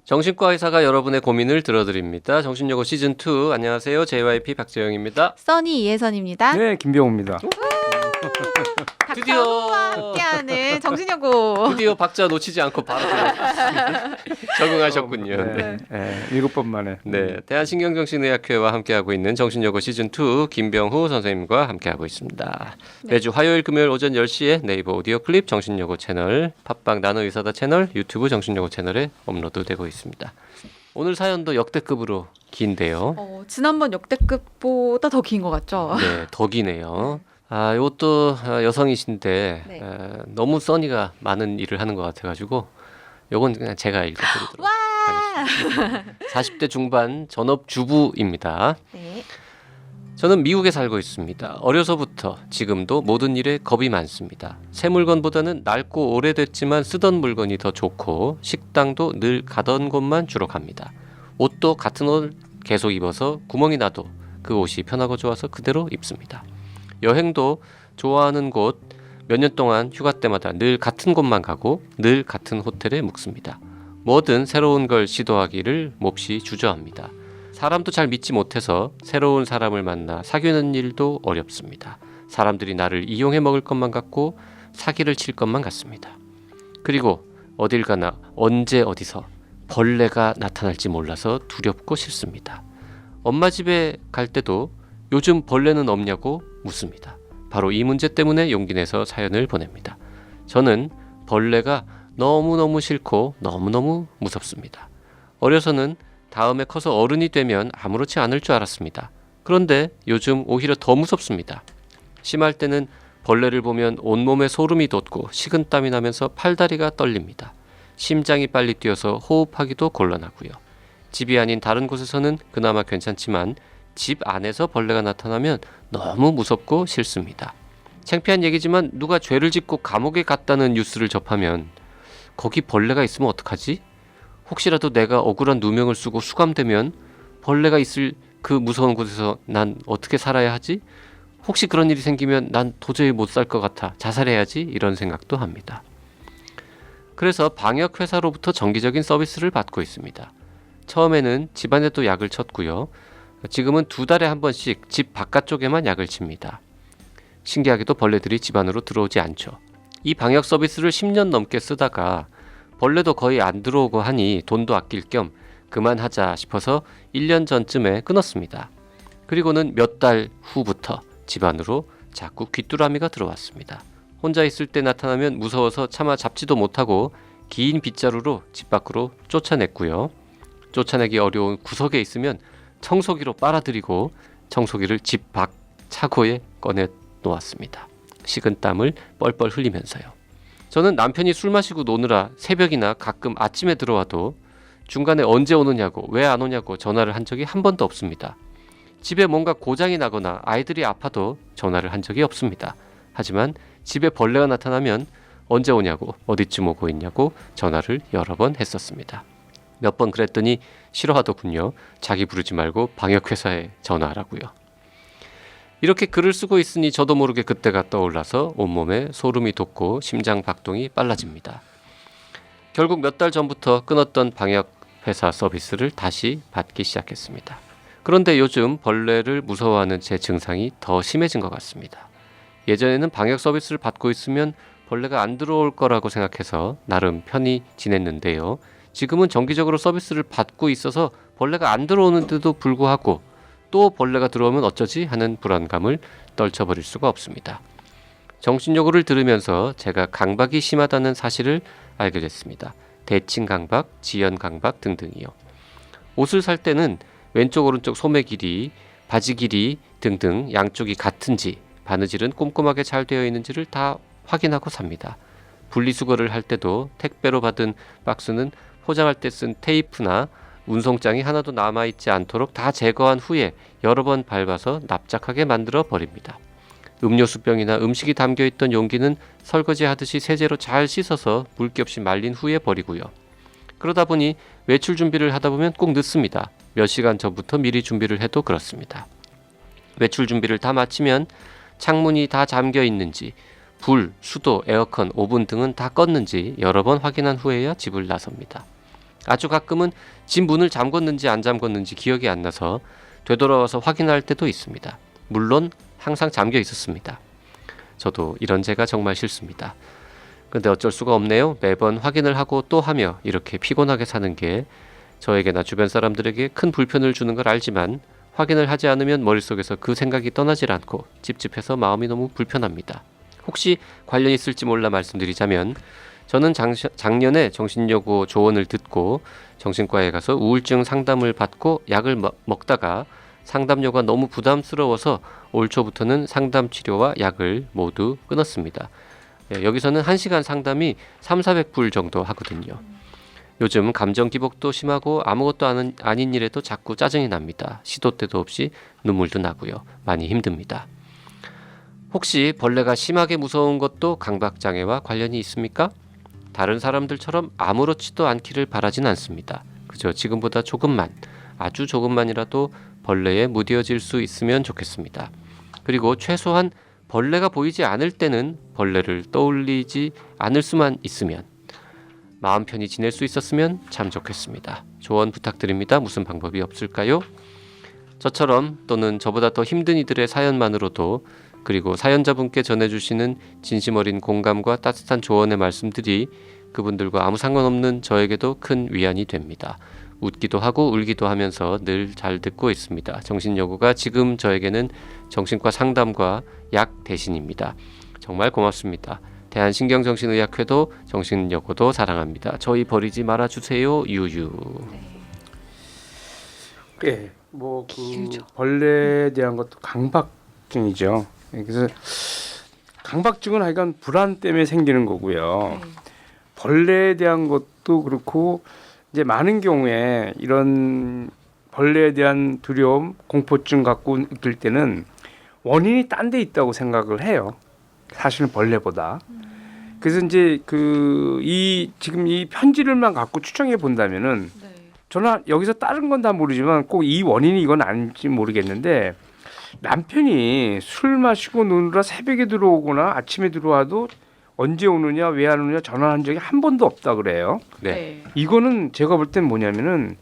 정신과 의사가 여러분의 고민을 들어드립니다. 정신여고 시즌2 안녕하세요. JYP 박재영입니다. 써니 이혜선입니다. 네, 김병호입니다. 드디어 박사와 함께하는 정신여고. 드디어 박자 놓치지 않고 바로 적응하셨군요. 네, 네. 7번 만에. 네, 대한신경정신의학회와 함께하고 있는 정신여고 시즌2 김병후 선생님과 함께하고 있습니다. 네. 매주 화요일 금요일 오전 10시에 네이버 오디오 클립 정신여고 채널, 팟빵 나노의사다 채널, 유튜브 정신여고 채널에 업로드되고 있습니다. 오늘 사연도 역대급으로 긴데요. 지난번 역대급보다 더 긴 것 같죠? 네, 더 기네요. 이것도 여성이신데 네. 너무 써니가 많은 일을 하는 것 같아가지고 요건 그냥 제가 읽어드리도록 와! 하겠습니다. 40대 중반 전업주부입니다. 네. 저는 미국에 살고 있습니다. 어려서부터 지금도 모든 일에 겁이 많습니다. 새 물건보다는 낡고 오래됐지만 쓰던 물건이 더 좋고 식당도 늘 가던 곳만 주로 갑니다. 옷도 같은 옷 계속 입어서 구멍이 나도 그 옷이 편하고 좋아서 그대로 입습니다. 여행도 좋아하는 곳 몇 년 동안 휴가 때마다 늘 같은 곳만 가고 늘 같은 호텔에 묵습니다. 뭐든 새로운 걸 시도하기를 몹시 주저합니다. 사람도 잘 믿지 못해서 새로운 사람을 만나 사귀는 일도 어렵습니다. 사람들이 나를 이용해 먹을 것만 같고 사기를 칠 것만 같습니다. 그리고 어딜 가나 언제 어디서 벌레가 나타날지 몰라서 두렵고 싫습니다. 엄마 집에 갈 때도 요즘 벌레는 없냐고 묻습니다. 바로 이 문제 때문에 용기 내서 사연을 보냅니다. 저는 벌레가 너무너무 싫고 너무너무 무섭습니다. 어려서는 다음에 커서 어른이 되면 아무렇지 않을 줄 알았습니다. 그런데 요즘 오히려 더 무섭습니다. 심할 때는 벌레를 보면 온몸에 소름이 돋고 식은땀이 나면서 팔다리가 떨립니다. 심장이 빨리 뛰어서 호흡하기도 곤란하고요. 집이 아닌 다른 곳에서는 그나마 괜찮지만 집 안에서 벌레가 나타나면 너무 무섭고 싫습니다. 창피한 얘기지만 누가 죄를 짓고 감옥에 갔다는 뉴스를 접하면 거기 벌레가 있으면 어떡하지? 혹시라도 내가 억울한 누명을 쓰고 수감되면 벌레가 있을 그 무서운 곳에서 난 어떻게 살아야 하지? 혹시 그런 일이 생기면 난 도저히 못 살 것 같아 자살해야지 이런 생각도 합니다. 그래서 방역회사로부터 정기적인 서비스를 받고 있습니다. 처음에는 집안에도 약을 쳤고요. 지금은 2달에 한 번씩 집 바깥쪽에만 약을 칩니다. 신기하게도 벌레들이 집 안으로 들어오지 않죠. 이 방역 서비스를 10년 넘게 쓰다가 벌레도 거의 안 들어오고 하니 돈도 아낄 겸 그만하자 싶어서 1년 전쯤에 끊었습니다. 그리고는 몇 달 후부터 집 안으로 자꾸 귀뚜라미가 들어왔습니다. 혼자 있을 때 나타나면 무서워서 차마 잡지도 못하고 긴 빗자루로 집 밖으로 쫓아냈고요. 쫓아내기 어려운 구석에 있으면 청소기로 빨아들이고 청소기를 집 밖 차고에 꺼내 놓았습니다. 식은땀을 뻘뻘 흘리면서요. 저는 남편이 술 마시고 노느라 새벽이나 가끔 아침에 들어와도 중간에 언제 오느냐고 왜 안 오냐고 전화를 한 적이 한 번도 없습니다. 집에 뭔가 고장이 나거나 아이들이 아파도 전화를 한 적이 없습니다. 하지만 집에 벌레가 나타나면 언제 오냐고 어디쯤 오고 있냐고 전화를 여러 번 했었습니다. 몇 번 그랬더니 싫어하더군요. 자기 부르지 말고 방역회사에 전화하라고요. 이렇게 글을 쓰고 있으니 저도 모르게 그때가 떠올라서 온몸에 소름이 돋고 심장 박동이 빨라집니다. 결국 몇 달 전부터 끊었던 방역회사 서비스를 다시 받기 시작했습니다. 그런데 요즘 벌레를 무서워하는 제 증상이 더 심해진 것 같습니다. 예전에는 방역 서비스를 받고 있으면 벌레가 안 들어올 거라고 생각해서 나름 편히 지냈는데요. 지금은 정기적으로 서비스를 받고 있어서 벌레가 안 들어오는데도 불구하고 또 벌레가 들어오면 어쩌지 하는 불안감을 떨쳐버릴 수가 없습니다. 정신여고를 들으면서 제가 강박이 심하다는 사실을 알게 됐습니다. 대칭 강박, 지연 강박 등등이요. 옷을 살 때는 왼쪽 오른쪽 소매 길이, 바지 길이 등등 양쪽이 같은지 바느질은 꼼꼼하게 잘 되어 있는지를 다 확인하고 삽니다. 분리수거를 할 때도 택배로 받은 박스는 포장할 때 쓴 테이프나 운송장이 하나도 남아있지 않도록 다 제거한 후에 여러 번 밟아서 납작하게 만들어 버립니다. 음료수병이나 음식이 담겨있던 용기는 설거지하듯이 세제로 잘 씻어서 물기 없이 말린 후에 버리고요. 그러다 보니 외출 준비를 하다 보면 꼭 늦습니다. 몇 시간 전부터 미리 준비를 해도 그렇습니다. 외출 준비를 다 마치면 창문이 다 잠겨 있는지, 불, 수도, 에어컨, 오븐 등은 다 껐는지 여러 번 확인한 후에야 집을 나섭니다. 아주 가끔은 집 문을 잠궜는지 안 잠궜는지 기억이 안 나서 되돌아와서 확인할 때도 있습니다. 물론 항상 잠겨 있었습니다. 저도 이런 제가 정말 싫습니다. 근데 어쩔 수가 없네요. 매번 확인을 하고 또 하며 이렇게 피곤하게 사는 게 저에게나 주변 사람들에게 큰 불편을 주는 걸 알지만 확인을 하지 않으면 머릿속에서 그 생각이 떠나질 않고 찝찝해서 마음이 너무 불편합니다. 혹시 관련이 있을지 몰라 말씀드리자면 저는 작년에 정신여고 조언을 듣고 정신과에 가서 우울증 상담을 받고 약을 먹다가 상담료가 너무 부담스러워서 올 초부터는 상담 치료와 약을 모두 끊었습니다. 여기서는 1시간 상담이 300~400불 정도 하거든요. 요즘 감정 기복도 심하고 아무것도 아닌 일에도 자꾸 짜증이 납니다. 시도 때도 없이 눈물도 나고요. 많이 힘듭니다. 혹시 벌레가 심하게 무서운 것도 강박장애와 관련이 있습니까? 다른 사람들처럼 아무렇지도 않기를 바라진 않습니다. 그저 지금보다 조금만, 아주 조금만이라도 벌레에 무뎌질 수 있으면 좋겠습니다. 그리고 최소한 벌레가 보이지 않을 때는 벌레를 떠올리지 않을 수만 있으면 마음 편히 지낼 수 있었으면 참 좋겠습니다. 조언 부탁드립니다. 무슨 방법이 없을까요? 저처럼 또는 저보다 더 힘든 이들의 사연만으로도 그리고 사연자분께 전해주시는 진심 어린 공감과 따뜻한 조언의 말씀들이 그분들과 아무 상관없는 저에게도 큰 위안이 됩니다. 웃기도 하고 울기도 하면서 늘 잘 듣고 있습니다. 정신여고가 지금 저에게는 정신과 상담과 약 대신입니다. 정말 고맙습니다. 대한신경정신의학회도 정신여고도 사랑합니다. 저희 버리지 말아주세요. 유유. 예, 뭐 그 벌레에 대한 것도 강박증이죠. 그래서 강박증은 하여간 불안 때문에 생기는 거고요. 벌레에 대한 것도 그렇고 이제 많은 경우에 이런 벌레에 대한 두려움, 공포증 갖고 느낄 때는 원인이 딴 데 있다고 생각을 해요. 사실은 벌레보다. 그래서 이제 지금 이 편지를만 갖고 추정해 본다면은 저는 여기서 다른 건 다 모르지만 꼭 이 원인이 이건 아닌지 모르겠는데 남편이 술 마시고 노느라 새벽에 들어오거나 아침에 들어와도 언제 오느냐 왜 안 오느냐 전화한 적이 한 번도 없다 그래요. 네. 이거는 제가 볼 땐 뭐냐면은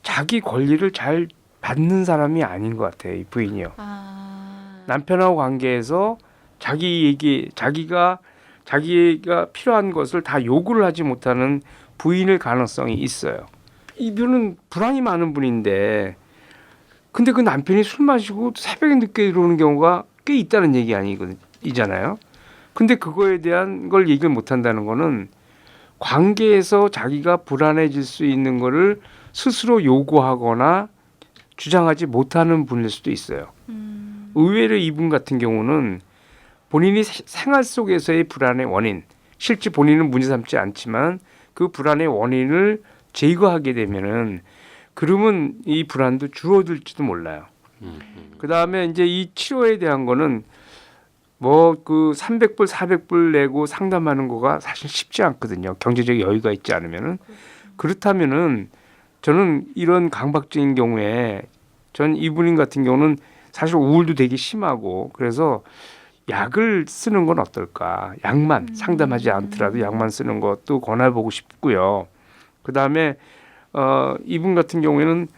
자기 권리를 잘 받는 사람이 아닌 것 같아요. 이 부인이요. 남편하고 관계에서 자기가 필요한 것을 다 요구를 하지 못하는 부인일 가능성이 있어요. 이분은 불안이 많은 분인데 근데 그 남편이 술 마시고 새벽에 늦게 들어오는 경우가 꽤 있다는 얘기 이잖아요. 근데 그거에 대한 걸 얘기를 못 한다는 거는 관계에서 자기가 불안해질 수 있는 거를 스스로 요구하거나 주장하지 못하는 분일 수도 있어요. 의외로 이분 같은 경우는 본인이 생활 속에서의 불안의 원인, 실제 본인은 문제 삼지 않지만 그 불안의 원인을 제거하게 되면은 그러면 이 불안도 줄어들지도 몰라요. 그 다음에 이제 이 치료에 대한 거는 뭐 그 300불, 400불 내고 상담하는 거가 사실 쉽지 않거든요. 경제적 여유가 있지 않으면은. 그렇다면은 저는 이런 강박증인 경우에 전 이분인 같은 경우는 사실 우울도 되게 심하고 그래서 약을 쓰는 건 어떨까? 약만 상담하지 않더라도 약만 쓰는 것도 권해보고 싶고요. 그 다음에 이분 같은 경우에는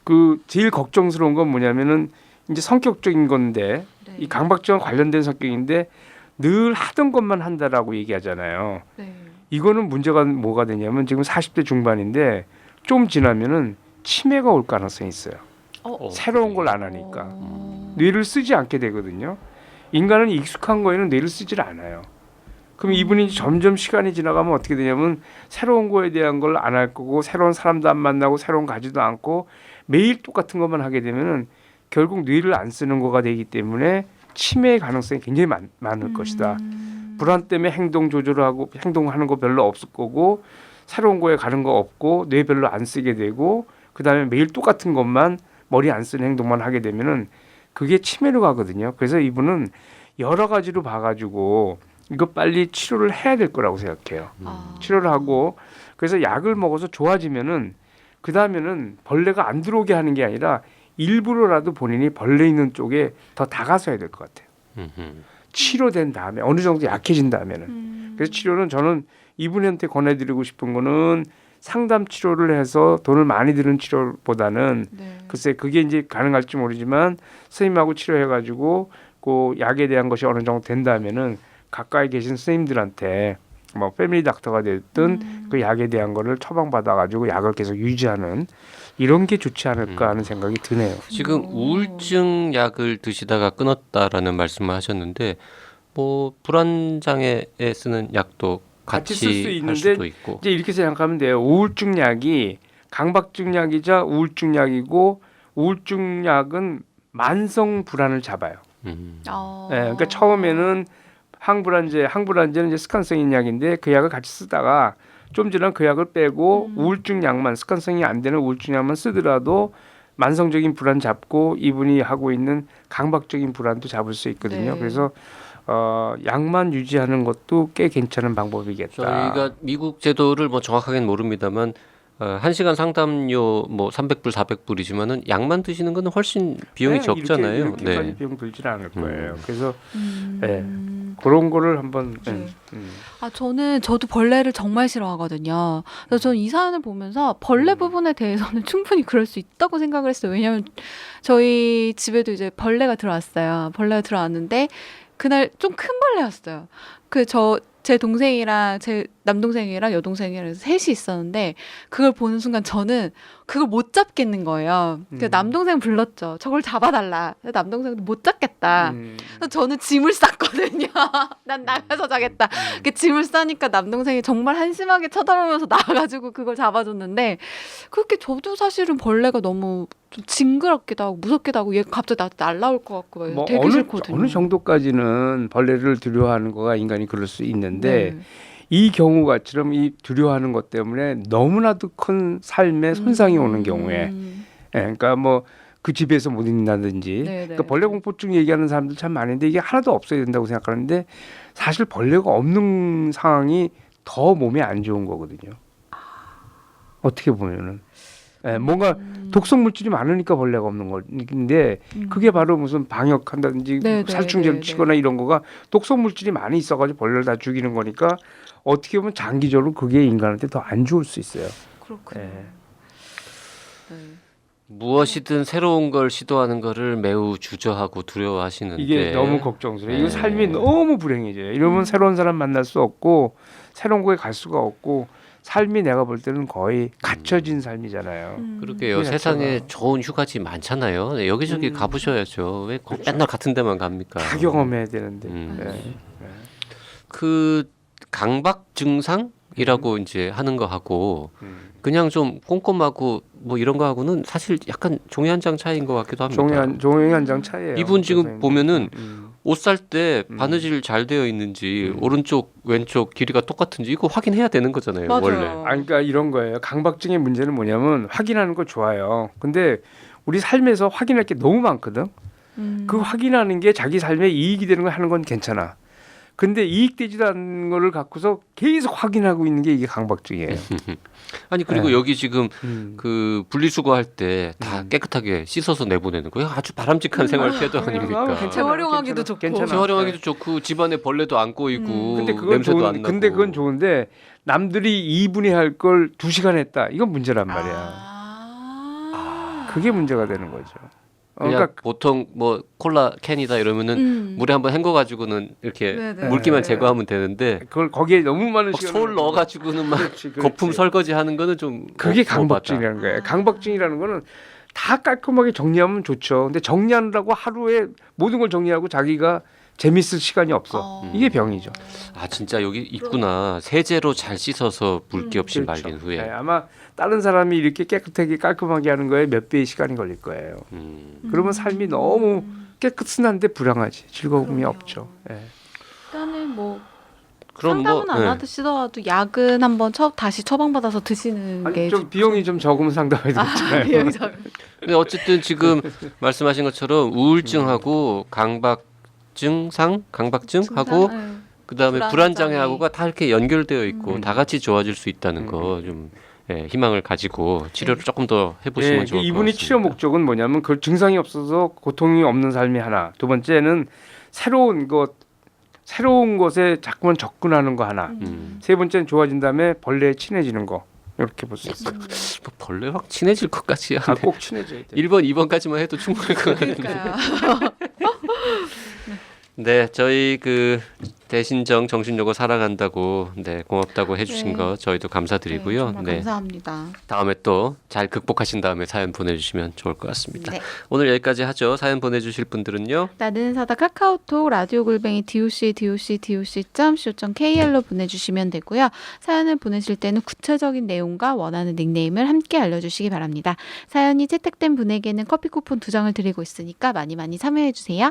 그 제일 걱정스러운 건 뭐냐면은 이제 성격적인 건데 이 강박증과 관련된 성격인데 늘 하던 것만 한다라고 얘기하잖아요. 이거는 문제가 뭐가 되냐면 지금 40대 중반인데 좀 지나면은 치매가 올 가능성이 있어요. 새로운 걸 안 하니까 뇌를 쓰지 않게 되거든요. 인간은 익숙한 거에는 뇌를 쓰질 않아요. 그럼 이분이 점점 시간이 지나가면 어떻게 되냐면 새로운 거에 대한 걸 안 할 거고 새로운 사람도 안 만나고 새로운 가지도 않고 매일 똑같은 것만 하게 되면은 결국 뇌를 안 쓰는 거가 되기 때문에 치매의 가능성이 굉장히 많을 것이다. 불안 때문에 행동 조절을 하고 행동하는 거 별로 없을 거고 새로운 거에 가는 거 없고 뇌 별로 안 쓰게 되고 그다음에 매일 똑같은 것만 머리 안 쓰는 행동만 하게 되면은 그게 치매로 가거든요. 그래서 이분은 여러 가지로 봐가지고 이거 빨리 치료를 해야 될 거라고 생각해요. 치료를 하고 그래서 약을 먹어서 좋아지면은 그 다음에는 벌레가 안 들어오게 하는 게 아니라 일부러라도 본인이 벌레 있는 쪽에 더 다가서야 될 것 같아요. 치료된 다음에 어느 정도 약해진 다음에는. 그래서 치료는 저는 이분한테 권해드리고 싶은 거는 상담 치료를 해서 돈을 많이 드는 치료보다는 네. 글쎄 그게 이제 가능할지 모르지만 선생님하고 치료해가지고 그 약에 대한 것이 어느 정도 된다면은 가까이 계신 선생님들한테 뭐 패밀리 닥터가 됐든 그 약에 대한 거를 처방받아가지고 약을 계속 유지하는 이런 게 좋지 않을까 하는 생각이 드네요. 지금 우울증 약을 드시다가 끊었다라는 말씀을 하셨는데 뭐 불안장애에 쓰는 약도 같이 쓸 수 같이 할 있는데 수도 있고. 이제 이렇게 생각하면 돼요. 우울증 약이 강박증 약이자 우울증 약이고 우울증 약은 만성 불안을 잡아요. 예, 그러니까 처음에는 항불안제는 이제 습관성인 약인데 그 약을 같이 쓰다가 좀 지나면 그 약을 빼고 우울증 약만 습관성이 안 되는 우울증 약만 쓰더라도 만성적인 불안 잡고 이분이 하고 있는 강박적인 불안도 잡을 수 있거든요. 네. 그래서 약만 유지하는 것도 꽤 괜찮은 방법이겠다. 저희가 미국 제도를 뭐 정확하게는 모릅니다만 1시간 상담료 뭐 300불, 400불이지만은 약만 드시는 거는 훨씬 비용이 네, 적잖아요. 이렇게까지 네. 비용 들지는 않을 거예요. 그래서 네, 그런 거를 한번 네. 저도 벌레를 정말 싫어하거든요. 그래서 저는 이 사연을 보면서 벌레 부분에 대해서는 충분히 그럴 수 있다고 생각을 했어요. 왜냐하면 저희 집에도 이제 벌레가 들어왔어요. 벌레가 들어왔는데 그날 좀 큰 벌레였어요. 제 동생이랑 제 남동생이랑 여동생이랑 해서 셋이 있었는데 그걸 보는 순간 저는 그걸 못 잡겠는 거예요. 그래서 남동생 불렀죠. 저걸 잡아달라. 그래서 남동생도 못 잡겠다. 그래서 저는 짐을 쌌거든요. 난 나가서 자겠다. 그 짐을 싸니까 남동생이 정말 한심하게 쳐다보면서 나와가지고 그걸 잡아줬는데 그렇게 저도 사실은 벌레가 너무 좀 징그럽기도 하고 무섭기도 하고 얘 갑자기 나한테 날라올 것 같고 막 뭐 되게 싫거든요. 어느 정도까지는 벌레를 두려워하는 거가 인간이 그럴 수 있는데 네. 이 경우가처럼 이 두려워하는 것 때문에 너무나도 큰 삶에 손상이 오는 경우에 예, 그러니까 뭐 그 집에서 못 있는다든지 네, 그러니까 네. 벌레 공포증 얘기하는 사람들 참 많은데 이게 하나도 없어야 된다고 생각하는데 사실 벌레가 없는 상황이 더 몸에 안 좋은 거거든요. 어떻게 보면은 예, 뭔가 독성 물질이 많으니까 벌레가 없는 건데 그게 바로 무슨 방역한다든지 네, 네, 살충제를 네, 치거나 이런 거가 독성 물질이 많이 있어가지고 벌레를 다 죽이는 거니까 어떻게 보면 장기적으로 그게 인간한테 더 안 좋을 수 있어요. 그렇군요. 예. 네. 무엇이든 새로운 걸 시도하는 거를 매우 주저하고 두려워하시는데 이게 너무 걱정스러워요. 이거 네. 삶이 너무 불행해져요. 이러면 새로운 사람 만날 수 없고 새로운 곳에 갈 수가 없고 삶이 내가 볼 때는 거의 갇혀진 삶이잖아요. 그러게요. 그게 세상에 자체가. 좋은 휴가지 많잖아요. 네, 여기저기 가보셔야죠. 왜 맨날 같은 데만 갑니까? 다 경험해야 되는데. 예. 그 강박 증상이라고 이제 하는 거 하고 그냥 좀 꼼꼼하고 뭐 이런 거 하고는 사실 약간 종이 한 장 차이인 것 같기도 합니다. 종이 한 장 차이예요. 이분 지금 선생님. 보면은 옷 살 때 바느질 잘 되어 있는지 음. 오른쪽 왼쪽 길이가 똑같은지 이거 확인해야 되는 거잖아요. 맞아요. 원래. 그러니까 이런 거예요. 강박증의 문제는 뭐냐면 확인하는 거 좋아요. 근데 우리 삶에서 확인할 게 너무 많거든. 그 확인하는 게 자기 삶에 이익이 되는 거 하는 건 괜찮아. 근데 이익되지도 않는 거를 갖고서 계속 확인하고 있는 게 이게 강박증이에요. 아니 그리고 네. 여기 지금 그 분리수거 할 때 다 깨끗하게 씻어서 내보내는 거예요. 아주 바람직한 생활 태도 아닙니까? 괜찮아요. 재활용하기도 좋고. 괜찮아. 재활용하기도 좋고 집안에 벌레도 안 꼬이고 근데 그건 냄새도 안 나고. 근데 그건 좋은데 남들이 2분에 할 걸 2시간 했다. 이건 문제란 말이야. 그게 문제가 되는 거죠. 그냥 그러니까 보통 뭐 콜라 캔이다 이러면은 물에 한번 헹궈 가지고는 이렇게 네네. 물기만 제거하면 되는데 그걸 거기에 너무 많은 막 시간을 솔 넣어가지고는 막 그렇지, 그렇지. 거품 설거지 하는 거는 좀 그게 뭐 강박증이라는 거예요. 강박증이라는 거는 다 깔끔하게 정리하면 좋죠. 근데 정리하느라고 하루에 모든 걸 정리하고 자기가 재밌을 시간이 없어. 이게 병이죠. 아 진짜 여기 있구나. 세제로 잘 씻어서 물기 없이 그렇죠. 말린 후에. 네, 아마 다른 사람이 이렇게 깨끗하게 깔끔하게 하는 거에 몇 배의 시간이 걸릴 거예요. 그러면 삶이 너무 깨끗한데 불행하지. 즐거움이 그럼요. 없죠. 예. 일단은 뭐 그럼 상담은 뭐 안 네. 하시더라도 약은 한번 다시 처방받아서 드시는 아니 게 좀 비용이 좀 적으면 상담해야 되잖아요. 여기서 근데 어쨌든 지금 말씀하신 것처럼 우울증하고 강박증하고 그다음에 불안 불안장애하고가 다 이렇게 연결되어 있고 음. 다 같이 좋아질 수 있다는 거 좀 희망을 가지고 치료를 조금 더 해보시면 예, 좋을 것 이분이 같습니다. 치료 목적은 뭐냐면 그 증상이 없어서 고통이 없는 삶이 하나. 두 번째는 새로운 것에 자꾸만 접근하는 거 하나. 세 번째는 좋아진 다음에 벌레에 친해지는 거. 이렇게 볼 수 있어요. 뭐 벌레 확 친해질 것까지 아, 꼭 친해져야 돼. 1번, 2번까지만 해도 충분할 것 같은데. 그러니까요. 네, 저희 그 대신정 정신요고 살아간다고 네 고맙다고 해주신 네. 거 저희도 감사드리고요. 정말 감사합니다. 다음에 또 잘 극복하신 다음에 사연 보내주시면 좋을 것 같습니다. 네. 오늘 여기까지 하죠. 사연 보내주실 분들은요. 나는 사다 카카오톡 라디오 골뱅이 doc.co.kr로 보내주시면 되고요. 사연을 보내실 때는 구체적인 내용과 원하는 닉네임을 함께 알려주시기 바랍니다. 사연이 채택된 분에게는 커피 쿠폰 2장을 드리고 있으니까 많이 많이 참여해 주세요.